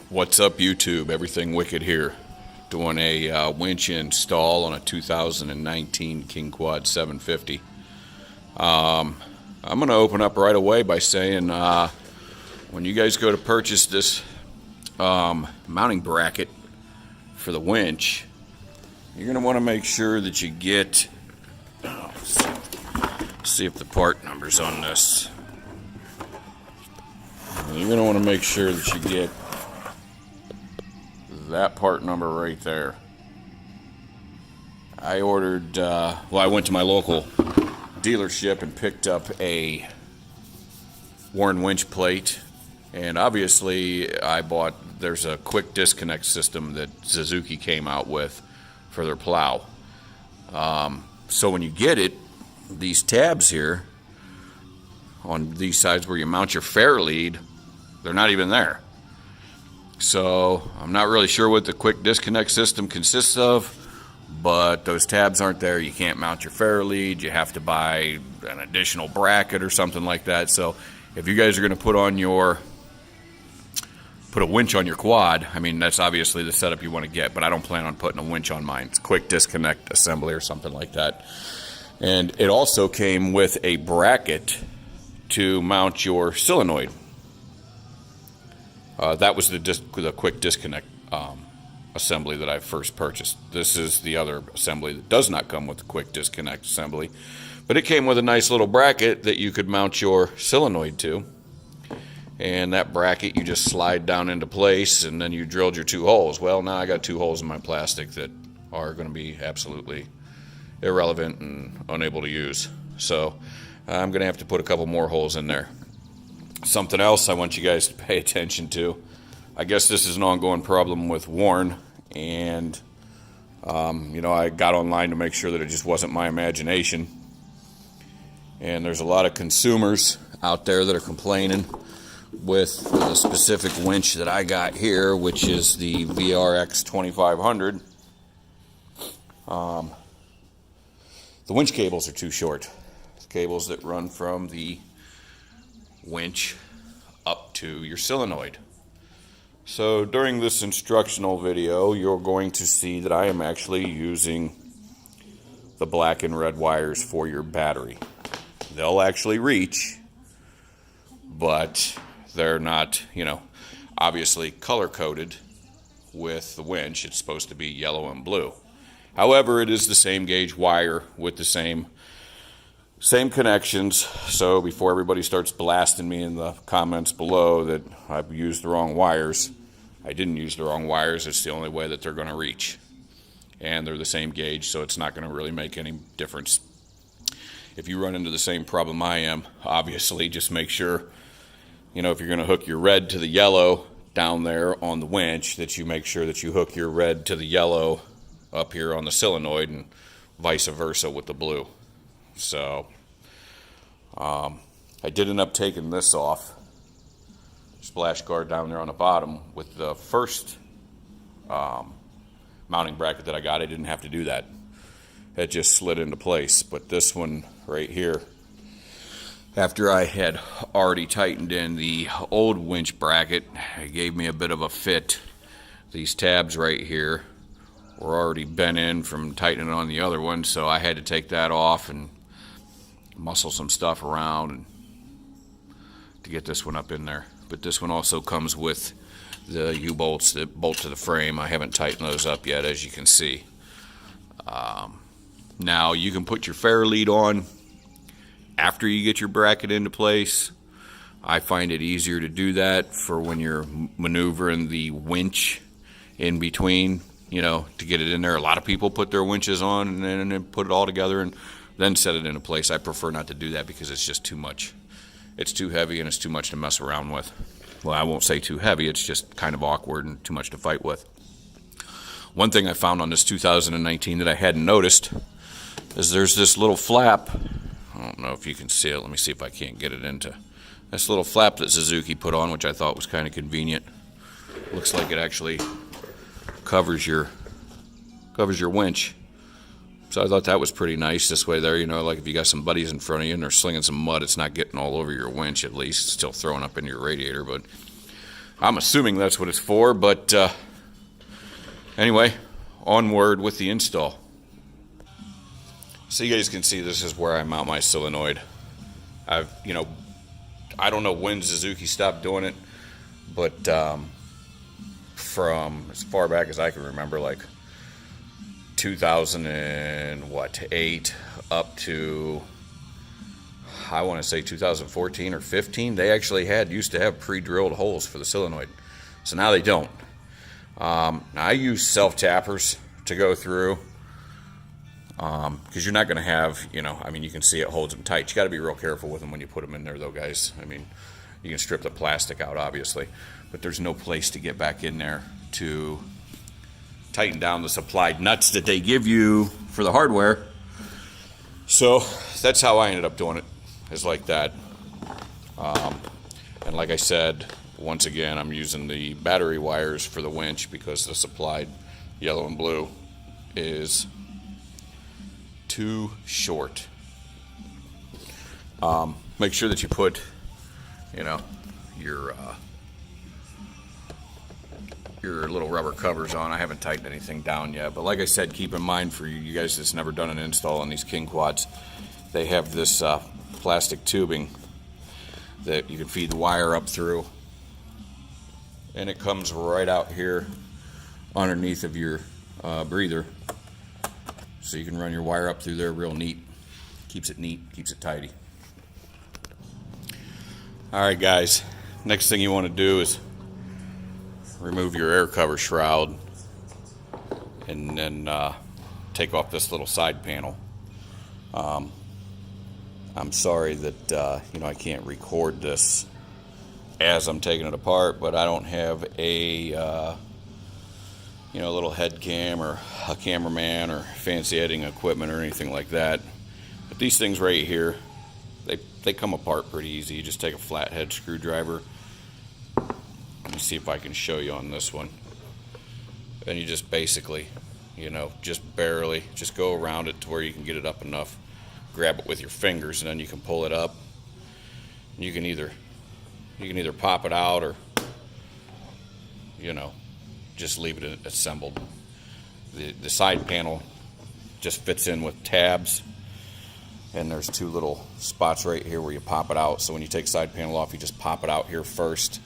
What's up, YouTube? Everything Wicked here. Doing a winch install on a 2019 King Quad 750. I'm going to open up right away by saying when you guys go to purchase this mounting bracket for the winch, you're going to want to make sure that you get, see if the part number's on this. You're going to want to make sure that you get that part number right there. I ordered, I went to my local dealership and picked up a worn winch plate, and obviously there's a quick disconnect system that Suzuki came out with for their plow. So when you get it, these tabs here on these sides where you mount your fair lead, they're not even there. So I'm not really sure what the quick disconnect system consists of, but those tabs aren't there. You can't mount your fair lead. You have to buy an additional bracket or something like that. So if you guys are going to put a winch on your quad, I mean, that's obviously the setup you want to get, but I don't plan on putting a winch on mine. It's quick disconnect assembly or something like that. And it also came with a bracket to mount your solenoid. That was the quick disconnect assembly that I first purchased. This is the other assembly that does not come with the quick disconnect assembly, but it came with a nice little bracket that you could mount your solenoid to. And that bracket you just slide down into place, and then you drilled your two holes. Well, now I got two holes in my plastic that are going to be absolutely irrelevant and unable to use. So I'm going to have to put a couple more holes in there. Something else I want you guys to pay attention to. I guess this is an ongoing problem with Warn, and I got online to make sure that it just wasn't my imagination. And there's a lot of consumers out there that are complaining with the specific winch that I got here, which is the VRX 2500. The winch cables are too short. The cables that run from the winch up to your solenoid. So during this instructional video, you're going to see that I am actually using the black and red wires for your battery. They'll actually reach, but they're not, obviously color-coded with the winch. It's supposed to be yellow and blue. However, it is the same gauge wire with the same connections. So before everybody starts blasting me in the comments below that I've used the wrong wires, I didn't use the wrong wires. It's the only way that they're going to reach. And they're the same gauge, so it's not going to really make any difference. If you run into the same problem I am, obviously just make sure, if you're going to hook your red to the yellow down there on the winch, that you make sure that you hook your red to the yellow up here on the solenoid, and vice versa with the blue. So I did end up taking this off, splash guard down there on the bottom. With the first mounting bracket that I got, I didn't have to do that. It just slid into place. But this one right here, after I had already tightened in the old winch bracket, it gave me a bit of a fit. These tabs right here were already bent in from tightening on the other one, so I had to take that off and muscle some stuff around and to get this one up in there. But this one also comes with the U-bolts that bolt to the frame. I haven't tightened those up yet, as you can see. Now you can put your fair lead on after you get your bracket into place. I find it easier to do that for when you're maneuvering the winch in between, to get it in there. A lot of people put their winches on and then put it all together and then set it into place. I prefer not to do that because it's just too much. It's too heavy and it's too much to mess around with. Well, I won't say too heavy, it's just kind of awkward and too much to fight with. One thing I found on this 2019 that I hadn't noticed is there's this little flap. I don't know if you can see it. Let me see if I can't get it into this little flap that Suzuki put on, which I thought was kind of convenient. Looks like it actually covers your winch. So I thought that was pretty nice. This way there, like if you got some buddies in front of you and they're slinging some mud, it's not getting all over your winch, at least. It's still throwing up into your radiator, but I'm assuming that's what it's for, but anyway, onward with the install. So you guys can see this is where I mount my solenoid. I don't know when Suzuki stopped doing it, but from as far back as I can remember, like 2008 up to, I want to say 2014 or 15, they actually used to have pre-drilled holes for the solenoid. So now they don't. I use self-tappers to go through, because you're not going to have, you can see it holds them tight. You got to be real careful with them when you put them in there, though, guys. You can strip the plastic out, obviously, but there's no place to get back in there to tighten down the supplied nuts that they give you for the hardware. So that's how I ended up doing it, is like that. And like I said, once again, I'm using the battery wires for the winch because the supplied yellow and blue is too short. Make sure that you put, your little rubber covers on. I haven't tightened anything down yet, but like I said, keep in mind for you guys that's never done an install on these King Quads, they have this plastic tubing that you can feed the wire up through, and it comes right out here underneath of your breather, so you can run your wire up through there real neat. Keeps it neat, keeps it tidy. Alright guys, next thing you want to do is remove your air cover shroud and then take off this little side panel. I'm sorry that I can't record this as I'm taking it apart, but I don't have a little head cam or a cameraman or fancy editing equipment or anything like that. But these things right here, they come apart pretty easy. You just take a flathead screwdriver. Let me see if I can show you on this one. And you just basically, just barely, just go around it to where you can get it up enough. Grab it with your fingers, and then you can pull it up. You can either pop it out or, just leave it assembled. The side panel just fits in with tabs, and there's two little spots right here where you pop it out. So when you take the side panel off, you just pop it out here first,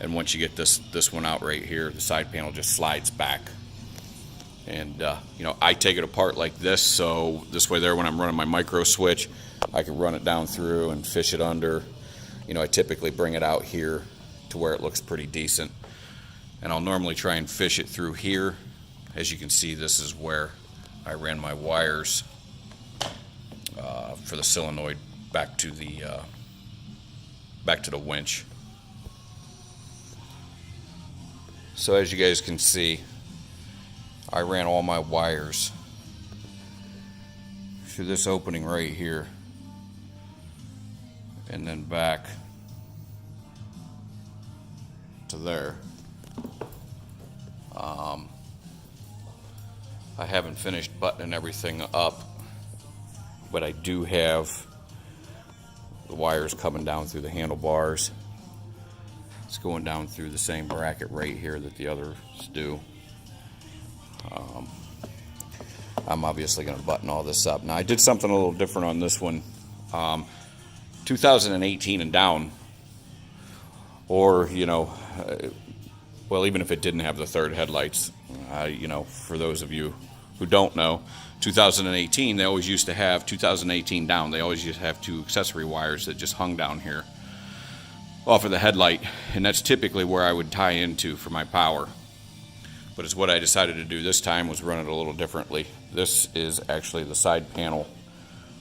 and once you get this one out right here, the side panel just slides back. And I take it apart like this, so this way there, when I'm running my micro switch, I can run it down through and fish it under. I typically bring it out here to where it looks pretty decent, and I'll normally try and fish it through here. As you can see, this is where I ran my wires for the solenoid back to the winch. So as you guys can see, I ran all my wires through this opening right here and then back to there. I haven't finished buttoning everything up, but I do have the wires coming down through the handlebars. It's going down through the same bracket right here that the others do. I'm obviously going to button all this up. Now I did something a little different on this one. 2018 and down, or well, even if it didn't have the third headlights, for those of you who don't know, 2018 they always used to have 2018 down. They always used to have two accessory wires that just hung down here off of the headlight, and that's typically where I would tie into for my power. But it's what I decided to do this time, was run it a little differently. This is actually the side panel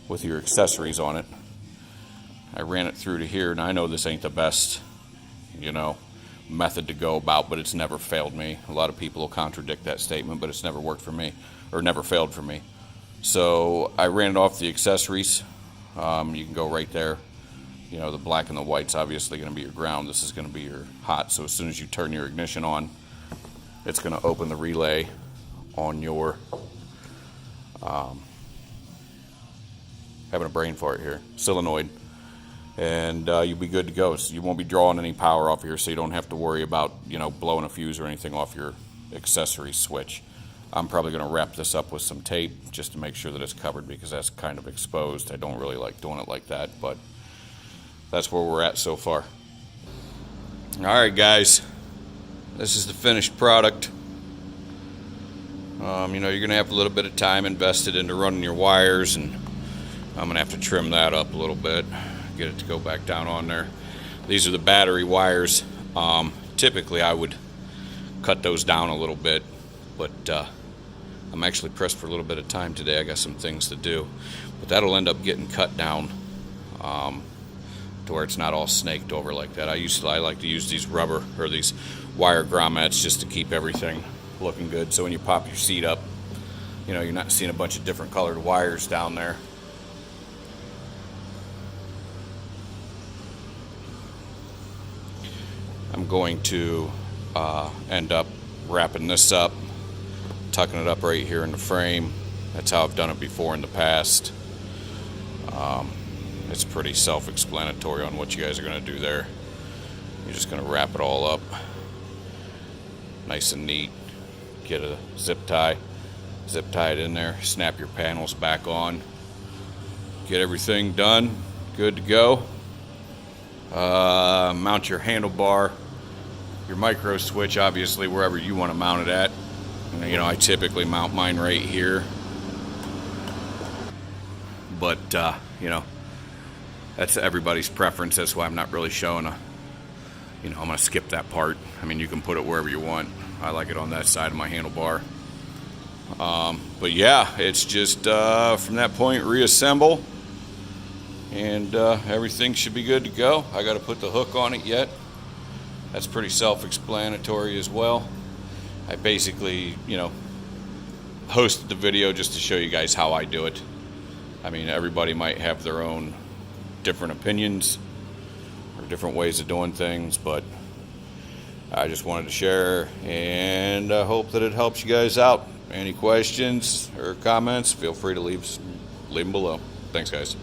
with your accessories on it. I ran it through to here, and I know this ain't the best, method to go about, but it's never failed me. A lot of people will contradict that statement, but it's never worked for me, or never failed for me. So I ran it off the accessories. You can go right there. The black and the white's obviously going to be your ground. This is going to be your hot. So as soon as you turn your ignition on, it's going to open the relay on your, having a brain fart here, solenoid. and you'll be good to go. So you won't be drawing any power off here, so you don't have to worry about, blowing a fuse or anything off your accessory switch. I'm probably going to wrap this up with some tape just to make sure that it's covered, because that's kind of exposed. I don't really like doing it like that, but that's where we're at so far. Alright guys, this is the finished product. You're going to have a little bit of time invested into running your wires, and I'm going to have to trim that up a little bit, get it to go back down on there. These are the battery wires. Typically I would cut those down a little bit, but I'm actually pressed for a little bit of time today. I got some things to do, but that'll end up getting cut down to where it's not all snaked over like that. I like to use these rubber or these wire grommets just to keep everything looking good, so when you pop your seat up, you're not seeing a bunch of different colored wires down there. I'm going to end up wrapping this up, tucking it up right here in the frame. That's how I've done it before in the past. It's pretty self-explanatory on what you guys are going to do there. You're just going to wrap it all up nice and neat. Get a zip tie it in there, snap your panels back on, get everything done, good to go. Mount your handlebar, your micro switch, obviously wherever you want to mount it at. I typically mount mine right here, but that's everybody's preference. That's why I'm not really showing I'm going to skip that part. You can put it wherever you want. I like it on that side of my handlebar. But yeah, it's just from that point, reassemble, and everything should be good to go. I got to put the hook on it yet. That's pretty self-explanatory as well. I basically, hosted the video just to show you guys how I do it. Everybody might have their own different opinions or different ways of doing things, but I just wanted to share, and I hope that it helps you guys out. Any questions or comments, feel free to leave them below. Thanks, guys.